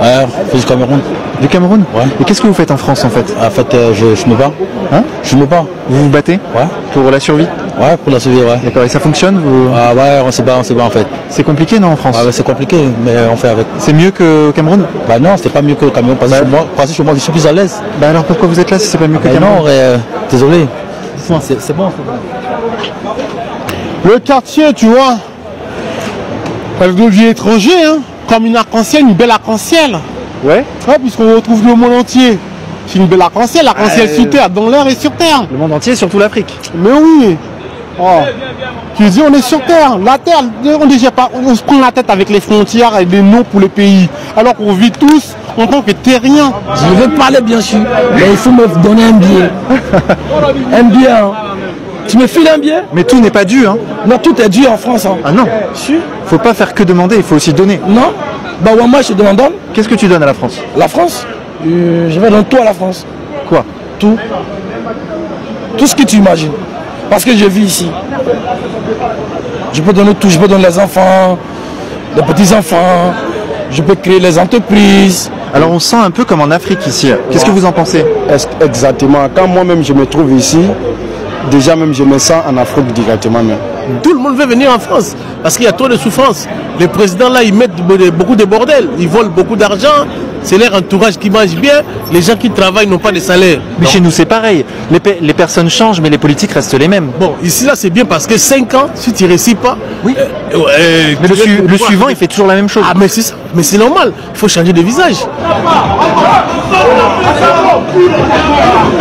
Ouais, fils du Cameroun. Du Cameroun? Ouais. Et qu'est-ce que vous faites en France en fait? En fait, je me bats. Hein? Je me bats. Vous vous battez? Ouais. Pour la survie? Ouais, pour la survie, ouais. D'accord, et ça fonctionne vous... Ah ouais, on se bat en fait. C'est compliqué non en France? Ah ouais, c'est compliqué, mais on fait avec. C'est mieux qu'au Cameroun? Bah non, c'est pas mieux que le Cameroun, parce que chez moi, je suis plus à l'aise. Bah alors pourquoi vous êtes là si c'est pas mieux que le Bah Cameroun? non, désolé. C'est bon. Le quartier, tu vois, elle devient étranger, hein, comme une arc-en-ciel, une belle arc-en-ciel. Ouais. Ouais, puisqu'on retrouve le monde entier. C'est une belle arc-en-ciel, l'arc-en-ciel sur Terre, dans l'air et sur Terre. Le monde entier, surtout l'Afrique. Mais oui. Oh. Tu dis, on est sur Terre. La Terre, on se prend la tête avec les frontières et les noms pour les pays. Alors qu'on vit tous en tant que terriens. Je veux parler bien sûr, mais il faut me donner un billet. Un billet, hein. Tu me files un billet? Mais tout n'est pas dû, hein. Non, tout est dû en France. Hein. Ah non. Si. Faut pas faire que demander, il faut aussi donner. Non. Bah ouais, moi je te demande. Qu'est-ce que tu donnes à la France? La France? Je vais donner tout à la France. Quoi? Tout. Tout ce que tu imagines. Parce que je vis ici. Je peux donner tout, je peux donner les enfants, les petits-enfants, je peux créer les entreprises. Alors on sent un peu comme en Afrique ici. Qu'est-ce que vous en pensez? Exactement. Quand moi-même je me trouve ici, déjà même je me sens en Afrique directement même. Tout le monde veut venir en France parce qu'il y a trop de souffrance. Les présidents là, ils mettent beaucoup de bordel, ils volent beaucoup d'argent. C'est leur entourage qui mange bien. Les gens qui travaillent n'ont pas de salaire. Mais chez nous c'est pareil. Les personnes changent mais les politiques restent les mêmes. Bon, ici là c'est bien parce que 5 ans, si tu ne réussis pas... Oui. Mais le suivant il fait toujours la même chose. Ah mais c'est ça, mais c'est normal. Il faut changer de visage.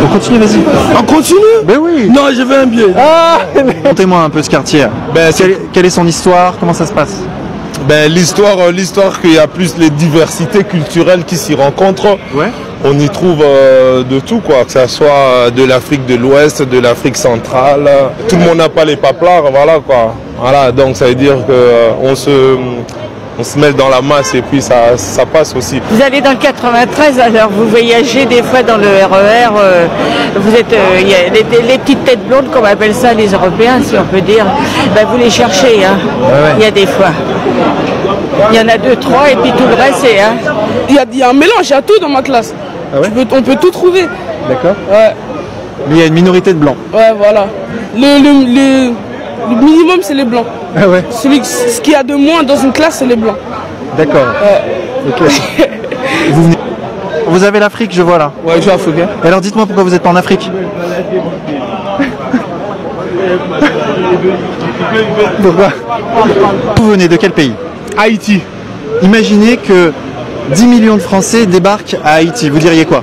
On continue, vas-y. On continue? Ben oui. Non, je veux un billet. Ah, racontez-moi un peu ce quartier. Quelle est son histoire? Comment ça se passe? Ben, l'histoire qu'il y a plus les diversités culturelles qui s'y rencontrent. Ouais. On y trouve de tout, quoi, que ce soit de l'Afrique de l'Ouest, de l'Afrique centrale. Tout le monde n'a pas les paplards, voilà quoi. Voilà, donc ça veut dire qu'on on se mêle dans la masse et puis ça passe aussi. Vous allez dans le 93, alors vous voyagez des fois dans le RER, vous êtes, y a les petites têtes blondes, comme on appelle ça les Européens, si on peut dire, ben vous les cherchez, hein. Il y a des fois. Il y en a 2, 3 et puis tout le reste, c'est... Hein. Il y a un mélange, il y a tout dans ma classe. Ah ouais? On peut tout trouver. D'accord. Ouais. Mais il y a une minorité de blancs. Ouais, voilà. Le minimum, c'est les blancs. Ah ouais. Ce qu'il y a de moins dans une classe, c'est les blancs. D'accord. Ok. Vous avez l'Afrique, je vois là. Ouais, je suis africain. Et alors dites-moi pourquoi vous n'êtes pas en Afrique? Pourquoi? Vous venez de quel pays? Haïti. Imaginez que 10 millions de Français débarquent à Haïti, vous diriez quoi?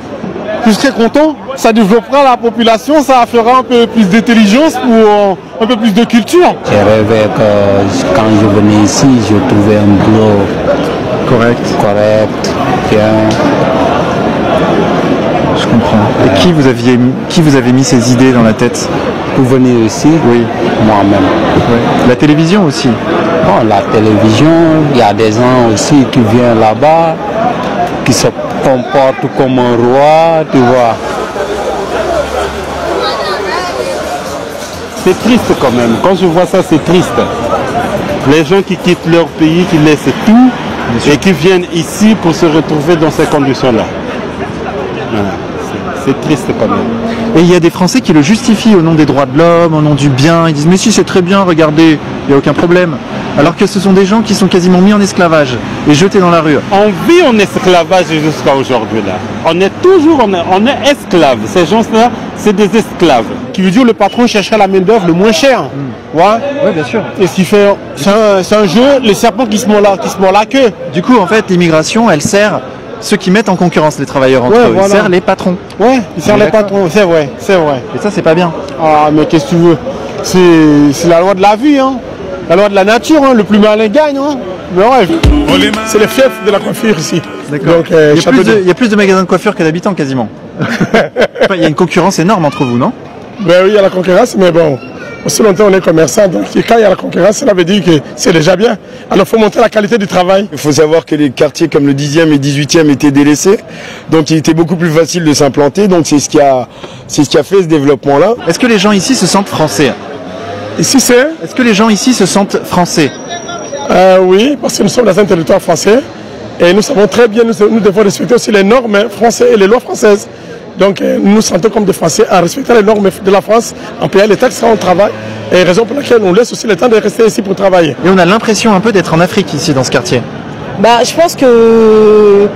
Je serais content, ça développera la population, ça fera un peu plus d'intelligence pour un peu plus de culture. J'ai rêvé que quand je venais ici, je trouvais un boulot correct, bien. Je comprends. Et qui vous avez mis ces idées dans la tête? Pour venir ici, oui, moi-même. Ouais. La télévision aussi? Bon, la télévision, il y a des gens aussi qui viennent là-bas, qui se comportent comme un roi, tu vois. C'est triste quand même. Quand je vois ça, c'est triste. Les gens qui quittent leur pays, qui laissent tout et qui viennent ici pour se retrouver dans ces conditions-là. Voilà. C'est triste quand même. Et il y a des Français qui le justifient au nom des droits de l'homme, au nom du bien. Ils disent mais si c'est très bien, regardez, il n'y a aucun problème. Alors que ce sont des gens qui sont quasiment mis en esclavage et jetés dans la rue. On vit en esclavage jusqu'à aujourd'hui là. On est toujours, on est esclaves. Ces gens-là, c'est des esclaves. Qui veut dire le patron cherchera la main d'œuvre le moins cher. Ouais. Ouais, bien sûr. Et ce qui fait, c'est un jeu, les serpents qui se mordent la queue. Du coup, en fait, l'immigration, elle sert ceux qui mettent en concurrence les travailleurs entre eux. Voilà. Elle sert les patrons. Ouais, il sert les patrons, c'est vrai, c'est vrai. Et ça, c'est pas bien. Ah, mais qu'est-ce que tu veux? C'est la loi de la vie, hein. La loi de la nature, hein. Le plus malin gagne, hein. Mais ouais, c'est le fief de la coiffure ici. D'accord. Il y a plus de magasins de coiffure que d'habitants quasiment. Il y a une concurrence énorme entre vous, non? Ben oui, il y a la concurrence, mais bon, aussi longtemps on est commerçant, donc quand il y a la concurrence, cela veut dire que c'est déjà bien. Alors il faut montrer la qualité du travail. Il faut savoir que les quartiers comme le 10e et 18e étaient délaissés, donc il était beaucoup plus facile de s'implanter, donc c'est ce qui a fait ce développement-là. Est-ce que les gens ici se sentent français? Ici c'est? Est-ce que les gens ici se sentent français? Oui, parce que nous sommes dans un territoire français. Et nous savons très bien, nous devons respecter aussi les normes françaises et les lois françaises. Donc nous nous sentons comme des Français à respecter les normes de la France, en payant les taxes quand on travaille, et raison pour laquelle on laisse aussi le temps de rester ici pour travailler. Et on a l'impression un peu d'être en Afrique ici, dans ce quartier. Bah, je pense que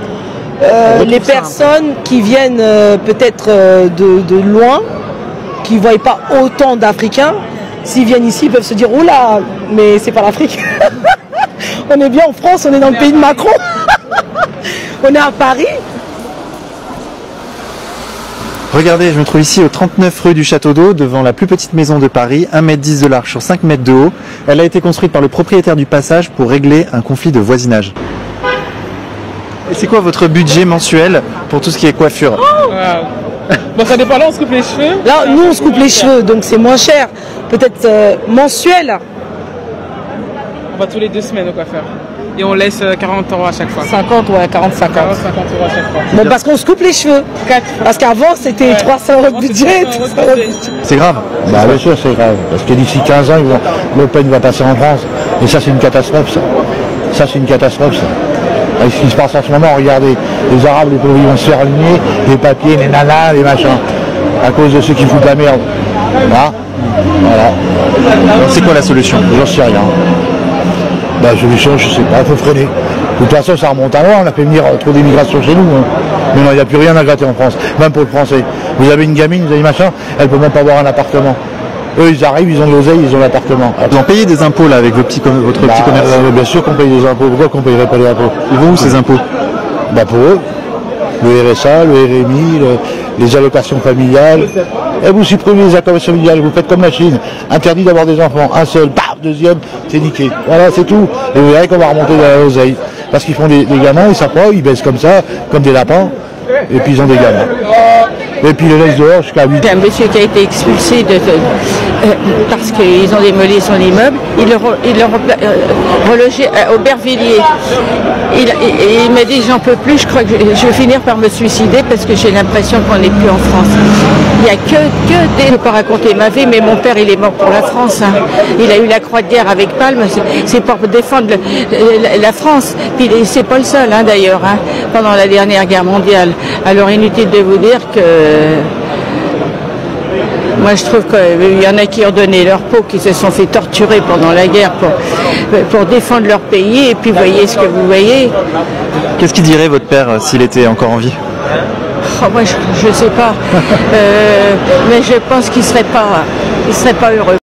les personnes qui viennent peut-être de loin, qui ne voient pas autant d'Africains, s'ils viennent ici, ils peuvent se dire « Oula, mais c'est pas l'Afrique !» On est bien en France, on est dans le pays de Macron. On est à Paris. Regardez, je me trouve ici au 39 rue du Château d'Eau, devant la plus petite maison de Paris, 1,10 m de large sur 5 mètres de haut. Elle a été construite par le propriétaire du passage pour régler un conflit de voisinage. Et c'est quoi votre budget mensuel pour tout ce qui est coiffure? Bon, ça dépend, là on se coupe les cheveux. Là, nous on se coupe les cheveux, donc c'est moins cher. Peut-être mensuel. On va tous les 2 semaines au coiffeur. Et on laisse 40 € à chaque fois. 50, ouais, 40-50. 40-50 € à chaque fois. Bon, parce qu'on se coupe les cheveux. 4. Parce qu'avant c'était 300 € de budget. C'est grave. Bah bien sûr c'est grave, parce que d'ici 15 ans, Le Pen va passer en France, et ça c'est une catastrophe ça. Ça c'est une catastrophe ça. Avec ce qui se passe en ce moment, regardez, les Arabes, les pauvres, ils vont se faire aligner, les papiers, les nanas, les machins, à cause de ceux qui foutent la merde. Là, voilà. C'est quoi la solution? J'en sais rien. La solution, je sais pas, il faut freiner. De toute façon, ça remonte à loin, on a fait venir trop d'immigration chez nous. Hein. Mais non, il n'y a plus rien à gratter en France, même pour le français. Vous avez une gamine, vous avez machin, elle peut même pas avoir un appartement. Eux, ils arrivent, ils ont de l'oseille, ils ont l'appartement. Vous en payez des impôts là avec votre petit commerce? Bien sûr qu'on paye des impôts. Pourquoi qu'on ne payerait pas les impôts? Ils vont où ces impôts? Bah pour eux. Le RSA, le RMI, les allocations familiales. Et vous supprimez les allocations familiales, vous faites comme la Chine. Interdit d'avoir des enfants. Un seul, bam, deuxième, c'est niqué. Voilà, c'est tout. Et vous verrez qu'on va remonter dans l'oseille. Parce qu'ils font des gamins, ils savent pas, ils baissent comme ça, comme des lapins. Et puis ils ont des gamins. Et puis les laissent dehors jusqu'à 8 ans. Un monsieur qui a été expulsé parce qu'ils ont démoli son immeuble, il l'a relogé à Aubervilliers. Il m'a dit j'en peux plus, je crois que je vais finir par me suicider parce que j'ai l'impression qu'on n'est plus en France. Il n'y a que des... Je ne peux pas raconter ma vie, mais mon père il est mort pour la France. Hein. Il a eu la croix de guerre avec Palme, c'est pour défendre la France. Puis c'est pas le seul hein, d'ailleurs, hein, pendant la dernière guerre mondiale. Alors inutile de vous dire que moi je trouve qu'il y en a qui ont donné leur peau, qui se sont fait torturer pendant la guerre pour défendre leur pays, et puis voyez ce que vous voyez. Qu'est-ce qu'il dirait votre père s'il était encore en vie? Oh, moi je sais pas, mais je pense qu'il serait pas heureux.